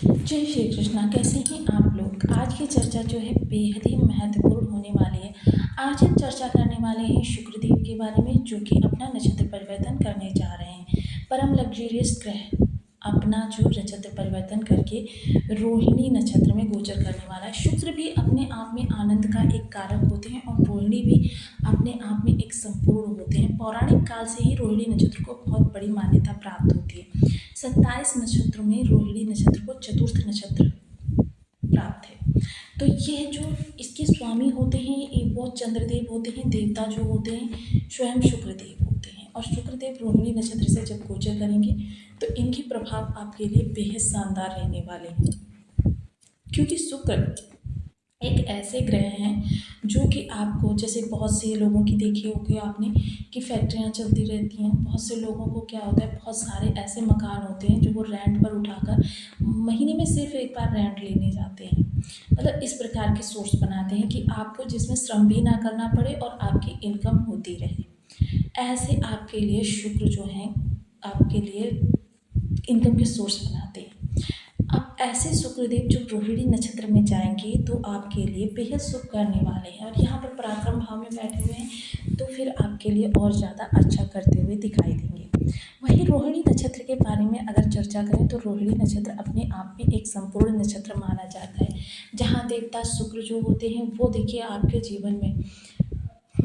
जय श्री कृष्णा। कैसे हैं आप लोग। आज की चर्चा जो है बेहद ही महत्वपूर्ण होने वाली है। आज हम चर्चा करने वाले हैं शुक्रदेव के बारे में, जो कि अपना नक्षत्र परिवर्तन करने जा रहे हैं। परम लग्जरियस ग्रह अपना जो नक्षत्र परिवर्तन करके रोहिणी नक्षत्र में गोचर करने वाला है। शुक्र भी अपने आप में आनंद का एक कारक होते हैं और रोहिणी भी अपने आप में एक संपूर्ण होते हैं। पौराणिक काल से ही रोहिणी नक्षत्र को बहुत बड़ी मान्यता प्राप्त होती है। 27 नक्षत्रों में रोहिणी नक्षत्र को चतुर्थ नक्षत्र प्राप्त है। तो यह जो इसके स्वामी होते हैं वो चंद्रदेव होते हैं। देवता जो होते हैं स्वयं शुक्रदेव होते हैं। और शुक्रदेव रोहिणी नक्षत्र से जब गोचर करेंगे तो इनके प्रभाव आपके लिए बेहद शानदार रहने वाले हैं, क्योंकि शुक्र एक ऐसे ग्रह हैं जो कि आपको, जैसे बहुत से लोगों की देखी होगी आपने कि फैक्ट्रियाँ चलती रहती हैं। बहुत से लोगों को क्या होता है, बहुत सारे ऐसे मकान होते हैं जो वो रेंट पर उठाकर महीने में सिर्फ एक बार रेंट लेने जाते हैं। मतलब इस प्रकार के सोर्स बनाते हैं कि आपको जिसमें श्रम भी ना करना पड़े और आपकी इनकम होती रहे। ऐसे आपके लिए शुक्र जो हैं आपके लिए इनकम के सोर्स बनाते हैं। अब ऐसे शुक्रदेव जो रोहिणी नक्षत्र में जाएंगे तो आपके लिए बेहद शुभ करने वाले हैं। और यहाँ पर पराक्रम भाव में बैठे हुए हैं तो फिर आपके लिए और ज़्यादा अच्छा करते हुए दिखाई देंगे। वहीं रोहिणी नक्षत्र के बारे में अगर चर्चा करें तो रोहिणी नक्षत्र अपने आप में एक संपूर्ण नक्षत्र माना जाता है, जहाँ देवता शुक्र जो होते हैं वो देखिए आपके जीवन में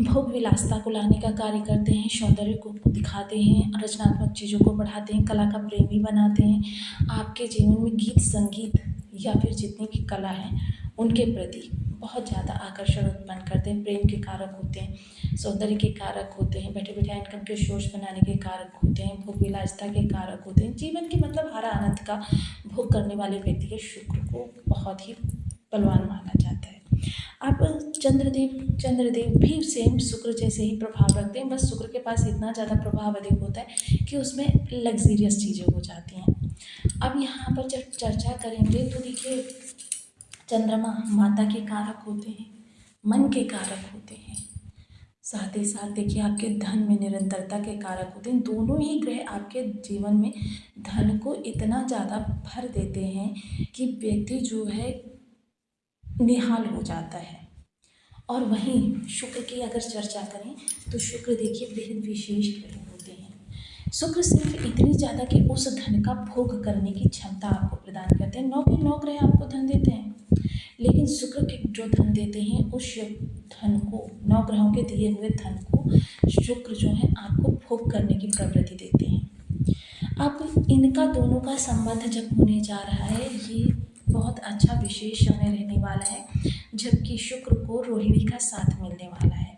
भोग विलासता को लाने का कार्य करते हैं, सौंदर्य को दिखाते हैं, रचनात्मक चीज़ों को बढ़ाते हैं, कला का प्रेमी बनाते हैं। आपके जीवन में गीत संगीत या फिर जितनी भी कला है उनके प्रति बहुत ज़्यादा आकर्षण उत्पन्न करते हैं। प्रेम के कारक होते हैं, सौंदर्य के कारक होते हैं, बैठे बैठे इनकम के सोर्स बनाने के कारक होते हैं, भोग विलासता के कारक होते हैं। जीवन के मतलब हर आनंद का भोग करने वाले व्यक्ति के शुक्र को बहुत ही बलवान माना जाता है। अब चंद्रदेव भी सेम शुक्र जैसे ही प्रभाव रखते हैं, बस शुक्र के पास इतना ज़्यादा प्रभाव अधिक होता है कि उसमें लग्जरियस चीज़ें हो जाती हैं। अब यहाँ पर जब चर्चा करेंगे तो देखिए चंद्रमा माता के कारक होते हैं, मन के कारक होते हैं, साथ ही साथ देखिए आपके धन में निरंतरता के कारक होते हैं। दोनों ही ग्रह आपके जीवन में धन को इतना ज़्यादा भर देते हैं कि व्यक्ति जो है निहाल हो जाता है। और वहीं शुक्र की अगर चर्चा करें तो शुक्र देखिए बेहद विशेष ग्रह होते हैं। शुक्र सिर्फ इतनी ज़्यादा कि उस धन का भोग करने की क्षमता आपको प्रदान करते हैं। 9 के 9 ग्रह आपको धन देते हैं, लेकिन शुक्र के जो धन देते हैं उस धन को, 9 ग्रहों के दिए हुए धन को शुक्र जो है आपको भोग करने की प्रवृत्ति देते हैं। अब इनका दोनों का संबंध जब होने जा रहा है, ये बहुत अच्छा विशेष समय रहने वाला है, जबकि शुक्र को रोहिणी का साथ मिलने वाला है।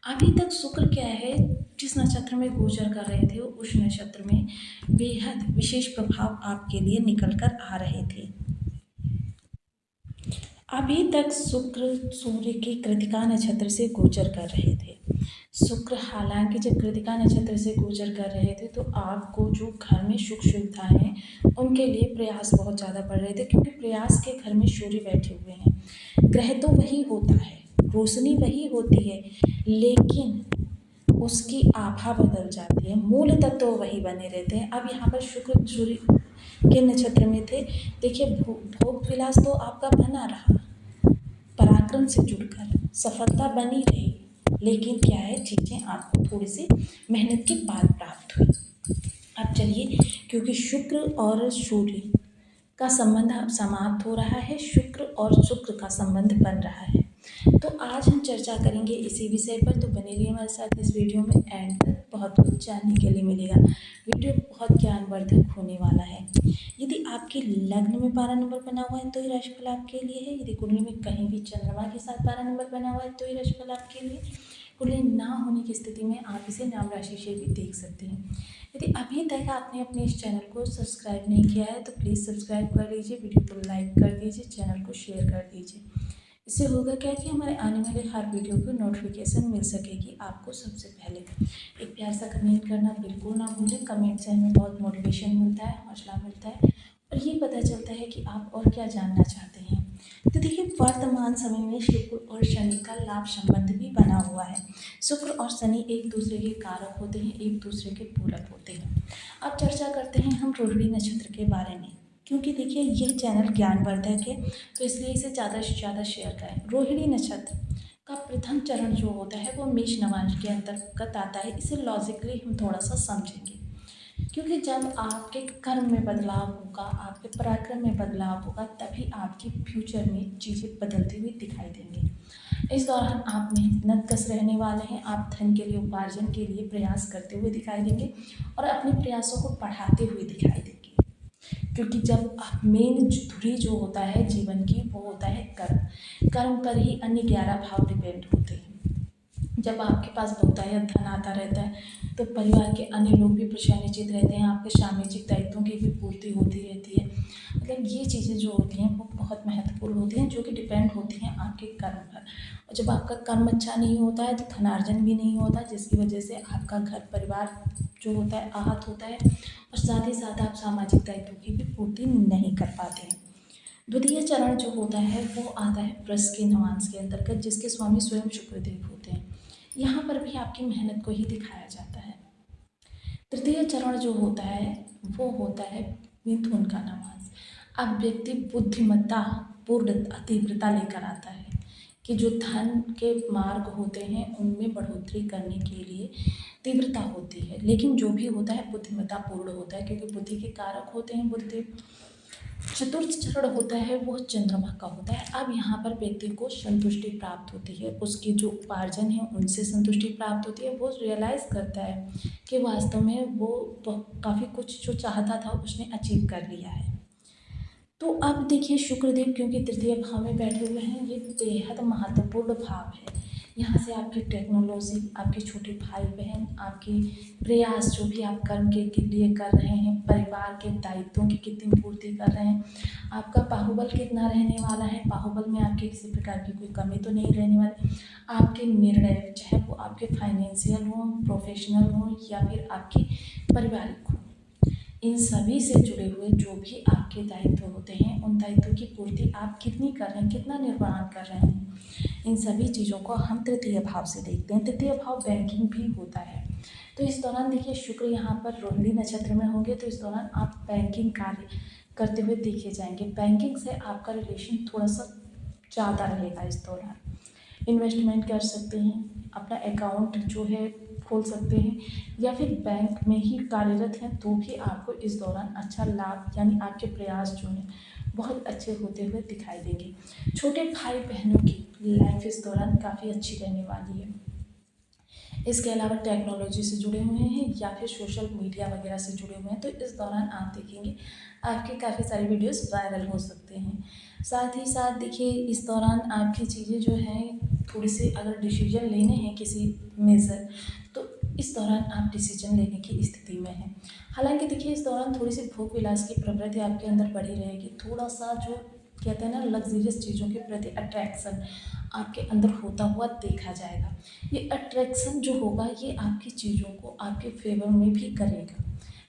अभी तक शुक्र क्या है, जिस नक्षत्र में गोचर कर रहे थे उस नक्षत्र में बेहद विशेष प्रभाव आपके लिए निकल कर आ रहे थे। अभी तक शुक्र सूर्य की कृतिका नक्षत्र से गोचर कर रहे थे। शुक्र हालांकि जब कृतिका नक्षत्र से गोचर कर रहे थे तो आपको जो घर में सुख सुविधा है उनके लिए प्रयास बहुत ज़्यादा बढ़ रहे थे, क्योंकि प्रयास के घर में सूर्य बैठे हुए हैं। ग्रह तो वही होता है, रोशनी वही होती है, लेकिन उसकी आभा बदल जाती है, मूल तत्व तो वही बने रहते हैं। अब यहाँ पर शुक्र सूर्य के नक्षत्र में थे, देखिए भोग विलास तो आपका बना रहा, पराक्रम से जुड़कर सफलता बनी रही, लेकिन क्या है, चीज़ें आपको थोड़ी सी मेहनत के बाद प्राप्त हुई। अब चलिए, क्योंकि शुक्र और सूर्य का संबंध अब समाप्त हो रहा है, शुक्र और शुक्र का संबंध बन रहा है, तो आज हम चर्चा करेंगे इसी विषय पर। तो बने रहिए हमारे साथ इस वीडियो में, एंड तक बहुत कुछ जानने के लिए मिलेगा। वीडियो बहुत ज्ञानवर्धक होने वाला है। यदि आपके लग्न में 12 नंबर बना हुआ है तो ये राशिफल आपके लिए है। यदि कुंडली में कहीं भी चंद्रमा के साथ 12 नंबर बना हुआ है तो ये राशिफल आपके लिए। कुंडली ना होने की स्थिति में आप इसे नाम राशि से भी देख सकते हैं। यदि अभी तक आपने अपने इस चैनल को सब्सक्राइब नहीं किया है तो प्लीज़ सब्सक्राइब कर लीजिए, वीडियो को लाइक कर दीजिए, चैनल को शेयर कर दीजिए। इससे होगा क्या कि हमारे आने वाले हर वीडियो की नोटिफिकेशन मिल सकेगी आपको सबसे पहले। एक प्यार सा कमेंट करना बिल्कुल ना भूलें, कमेंट से हमें बहुत मोटिवेशन मिलता है, हौसला मिलता है और ये पता चलता है कि आप और क्या जानना चाहते हैं। तो देखिए वर्तमान समय में शुक्र और शनि का लाभ संबंध भी बना हुआ है। शुक्र और शनि एक दूसरे के कारक होते हैं, एक दूसरे के पूरक होते हैं। अब चर्चा करते हैं हम रोहिणी नक्षत्र के बारे में क्योंकि देखिए यह चैनल ज्ञानवर्धक है, तो इसलिए इसे ज़्यादा से ज़्यादा शेयर करें। रोहिणी नक्षत्र का प्रथम चरण जो होता है वो मेष नवांश के अंतर्गत आता है। इसे लॉजिकली हम थोड़ा सा समझेंगे, क्योंकि जब आपके कर्म में बदलाव होगा, आपके पराक्रम में बदलाव होगा, तभी आपकी फ्यूचर में चीज़ें बदलती हुई दिखाई देंगी। इस दौरान आप मेहनतकश रहने वाले हैं, आप धन के लिए, उपार्जन के लिए प्रयास करते हुए दिखाई देंगे और अपने प्रयासों को बढ़ाते हुए दिखाई देंगे। क्योंकि जब आप मेन धुरी जो होता है जीवन की वो होता है कर्म। कर्म पर ही अन्य 11 भाव डिपेंड होते हैं। जब आपके पास बहुतायत धन आता रहता है तो परिवार के अन्य लोग भी प्रसन्नचित्त रहते हैं, आपके सामाजिक दायित्वों की भी पूर्ति होती रहती है। मतलब ये चीज़ें जो होती हैं वो बहुत महत्वपूर्ण होती हैं, जो कि डिपेंड होती हैं आपके कर्म पर। और जब आपका कर्म अच्छा नहीं होता है तो धनार्जन भी नहीं होता, जिसकी वजह से आपका घर परिवार जो होता है आहत होता है, और साथ ही साथ आप सामाजिक दायित्वों की भी पूर्ति नहीं कर पाते हैं। द्वितीय चरण जो होता है वो आता है वृष के नवांश के अंतर्गत, जिसके स्वामी स्वयं शुक्रदेव होते हैं। यहाँ पर भी आपकी मेहनत को ही दिखाया जाता है। तृतीय चरण जो होता है वो होता है मिथुन का नवांश। अब व्यक्ति बुद्धिमत्ता पूर्ण तीव्रता लेकर आता है कि जो धन के मार्ग होते हैं उनमें बढ़ोतरी करने के लिए तीव्रता होती है, लेकिन जो भी होता है बुद्धिमत्ता पूर्ण होता है, क्योंकि बुद्धि के कारक होते हैं बुद्धदेव। चतुर्थ चरण होता है वो चंद्रमा का होता है। अब यहाँ पर व्यक्ति को संतुष्टि प्राप्त होती है, उसके जो उपार्जन है उनसे संतुष्टि प्राप्त होती है। वो रियलाइज़ करता है कि वास्तव में वो काफ़ी कुछ जो चाहता था उसने अचीव कर लिया है। तो अब देखिए शुक्रदेव क्योंकि तृतीय भाव में बैठे हुए हैं, ये बेहद महत्वपूर्ण भाव है। यहाँ से आपकी टेक्नोलॉजी, आपके छोटे भाई बहन, आपके प्रयास जो भी आप कर्म के लिए कर रहे हैं, परिवार के दायित्वों की कितनी पूर्ति कर रहे हैं, आपका बाहुबल कितना रहने वाला है, बाहुबल में आपके किसी प्रकार की कोई कमी तो नहीं रहने वाली। आपके निर्णय चाहे वो आपके फाइनेंशियल हों, प्रोफेशनल हों या फिर आपके पारिवारिक हों, इन सभी से जुड़े हुए जो भी आपके दायित्व होते हैं उन दायित्वों की पूर्ति आप कितनी कर रहे हैं, कितना निर्वहन कर रहे हैं, इन सभी चीज़ों को हम तृतीय भाव से देखते हैं। तृतीय भाव बैंकिंग भी होता है। तो इस दौरान देखिए शुक्र यहाँ पर रोहिणी नक्षत्र में होंगे, तो इस दौरान आप बैंकिंग कार्य करते हुए देखे जाएंगे। बैंकिंग से आपका रिलेशन थोड़ा सा ज़्यादा रहेगा। इस दौरान इन्वेस्टमेंट कर सकते हैं, अपना अकाउंट जो है खोल सकते हैं, या फिर बैंक में ही कार्यरत हैं तो भी आपको इस दौरान अच्छा लाभ यानी आपके प्रयास जो हैं बहुत अच्छे होते हुए दिखाई देंगे। छोटे भाई बहनों की लाइफ इस दौरान काफ़ी अच्छी रहने वाली है। इसके अलावा टेक्नोलॉजी से जुड़े हुए हैं या फिर सोशल मीडिया वगैरह से जुड़े हुए हैं, तो इस दौरान आप देखेंगे आपके काफ़ी सारे वीडियोस वायरल हो सकते हैं। साथ ही साथ देखिए इस दौरान आपकी चीज़ें जो हैं थोड़ी सी, अगर डिसीजन लेने हैं किसी मेजर, तो इस दौरान आप डिसीजन लेने की स्थिति में हैं। हालांकि देखिए इस दौरान थोड़ी सी भोग विलास की प्रवृत्ति आपके अंदर बढ़ी रहेगी। थोड़ा सा जो कहते हैं ना लग्जरियस चीज़ों के प्रति अट्रैक्शन आपके अंदर होता हुआ देखा जाएगा। ये अट्रैक्शन जो होगा ये आपकी चीज़ों को आपके फेवर में भी करेगा,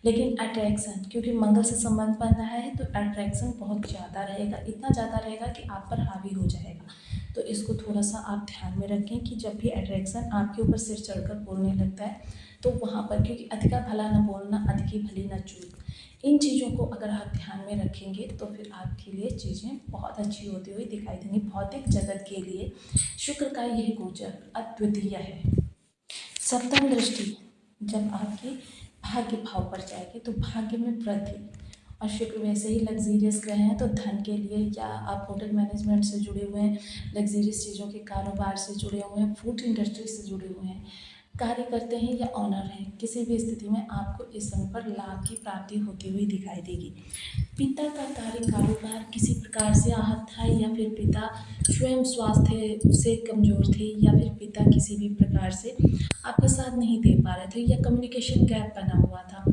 लेकिन अट्रैक्शन क्योंकि मंगल से संबंध बन रहा है तो अट्रैक्शन बहुत ज़्यादा रहेगा, इतना ज़्यादा रहेगा कि आप पर हावी हो जाएगा। तो इसको थोड़ा सा आप ध्यान में रखें कि जब भी अट्रैक्शन आपके ऊपर सिर चढ़कर बोलने लगता है तो वहाँ पर, क्योंकि अधिका भला न बोलना अधिकी भली न चूक, इन चीज़ों को अगर आप ध्यान में रखेंगे तो फिर आपके लिए चीज़ें बहुत अच्छी होती हुई दिखाई देंगी। भौतिक जगत के लिए शुक्र का यह गोचर अद्वितीय है। सप्तम दृष्टि जब आपकी भाग्य भाव पर जाएगी तो भाग्य में वृद्धि, और शुक्र वैसे ही लग्जीरियस ग्रह हैं तो धन के लिए, या आप होटल मैनेजमेंट से जुड़े हुए हैं, लग्जीरियस चीज़ों के कारोबार से जुड़े हुए हैं, फूड इंडस्ट्री से जुड़े हुए हैं, कार्य करते हैं या ऑनर हैं, किसी भी स्थिति में आपको इस समय पर लाभ की प्राप्ति होती हुई दिखाई देगी। पिता का कार्य कारोबार किसी प्रकार से आहत था, या फिर पिता स्वयं स्वास्थ्य से कमज़ोर थे, या फिर पिता किसी भी प्रकार से आपका साथ नहीं दे पा रहे थे, या कम्युनिकेशन गैप बना हुआ था,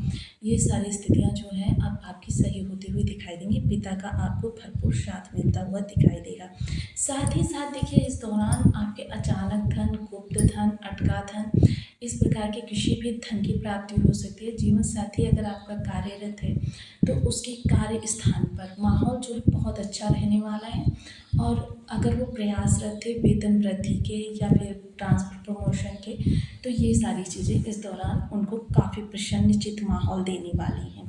ये सारी स्थितियाँ जो हैं अब आपकी सही होती हुई दिखाई देंगी। पिता का आपको भरपूर साथ मिलता हुआ दिखाई देगा। साथ ही साथ देखिए इस दौरान आपके अचानक धन, गुप्त धन, अटका धन, इस प्रकार के किसी भी धन की प्राप्ति हो सकती है। जीवन साथी अगर आपका कार्यरत है तो उसके कार्य स्थान पर माहौल जो है बहुत अच्छा रहने वाला है, और अगर वो प्रयासरत थे वेतन वृद्धि के या फिर ट्रांसफर प्रमोशन के, तो ये सारी चीज़ें इस दौरान उनको काफ़ी प्रसन्नचित्त माहौल देने वाली हैं।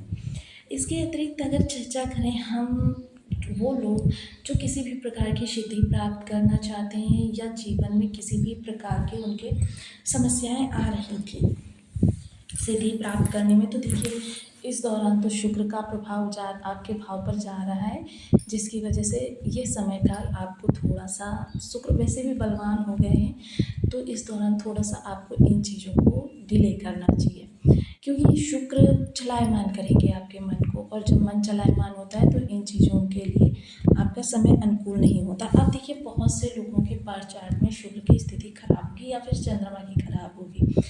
इसके अतिरिक्त अगर चर्चा करें हम वो लोग जो किसी भी प्रकार की सिद्धि प्राप्त करना चाहते हैं या जीवन में किसी भी प्रकार के उनके समस्याएं आ रही थी सिद्धि प्राप्त करने में, तो देखिए इस दौरान तो शुक्र का प्रभाव जा आपके भाव पर जा रहा है, जिसकी वजह से ये समय काल आपको थोड़ा सा, शुक्र वैसे भी बलवान हो गए हैं, तो इस दौरान थोड़ा सा आपको इन चीज़ों को डिले करना चाहिए, क्योंकि शुक्र चलायमान करेंगे आपके मन को, और जब मन चलायमान होता है तो इन चीज़ों के लिए आपका समय अनुकूल नहीं होता। अब देखिए बहुत से लोगों के बार चार्ट में शुक्र की स्थिति खराब होगी या फिर चंद्रमा की खराब होगी,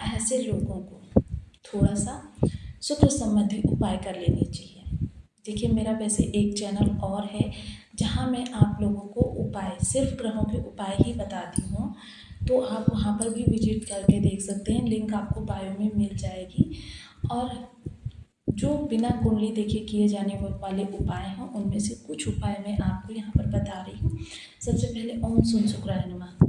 ऐसे लोगों को थोड़ा सा शुक्र संबंधी उपाय कर लेने चाहिए। देखिए मेरा वैसे एक चैनल और है जहाँ मैं आप लोगों को उपाय, सिर्फ ग्रहों के उपाय ही बताती हूँ, तो आप वहाँ पर भी विजिट करके देख सकते हैं, लिंक आपको बायो में मिल जाएगी। और जो बिना कुंडली देखे किए जाने वाले उपाय हैं उनमें से कुछ उपाय मैं आपको यहाँ पर बता रही हूँ। सबसे पहले ओम सुन शुक्राय नमः,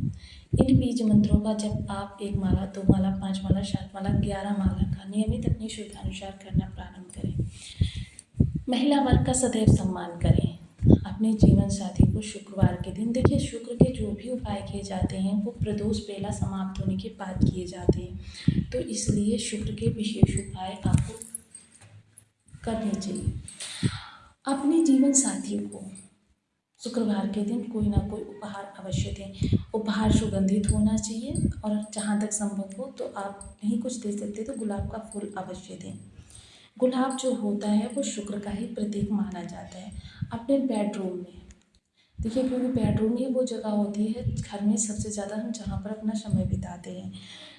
इन बीज मंत्रों का जब आप 1 माला 2 माला 5 माला 7 माला 11 माला का नियमित अपनी सुविधानुसार करना प्रारंभ करें। महिला वर्ग का सदैव सम्मान करें। अपने जीवन साथी को शुक्रवार के दिन, देखिए शुक्र के जो भी उपाय किए जाते हैं वो प्रदोष बेला समाप्त होने के बाद किए जाते हैं, तो इसलिए शुक्र के विशेष उपाय आपको करने चाहिए। अपने जीवन साथी को शुक्रवार के दिन कोई ना कोई उपहार अवश्य दें। उपहार सुगंधित होना चाहिए, और जहाँ तक संभव हो तो आप नहीं कुछ दे सकते तो गुलाब का फूल अवश्य दें। गुलाब जो होता है वो शुक्र का ही प्रतीक माना जाता है। अपने बेडरूम में देखिए, क्योंकि बेडरूम ही वो जगह होती है घर में सबसे ज़्यादा हम जहाँ पर अपना समय बिताते हैं,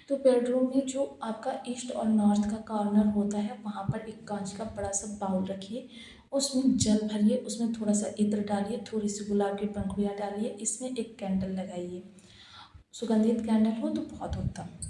तो बेडरूम में जो आपका ईस्ट और नॉर्थ का कॉर्नर होता है वहाँ पर एक कांच का बड़ा सा बाउल रखिए, उसमें जल भरिए, उसमें थोड़ा सा इत्र डालिए, थोड़ी सी गुलाब की पंखुड़ियाँ डालिए, इसमें एक कैंडल लगाइए, सुगंधित कैंडल हो तो बहुत उत्तम।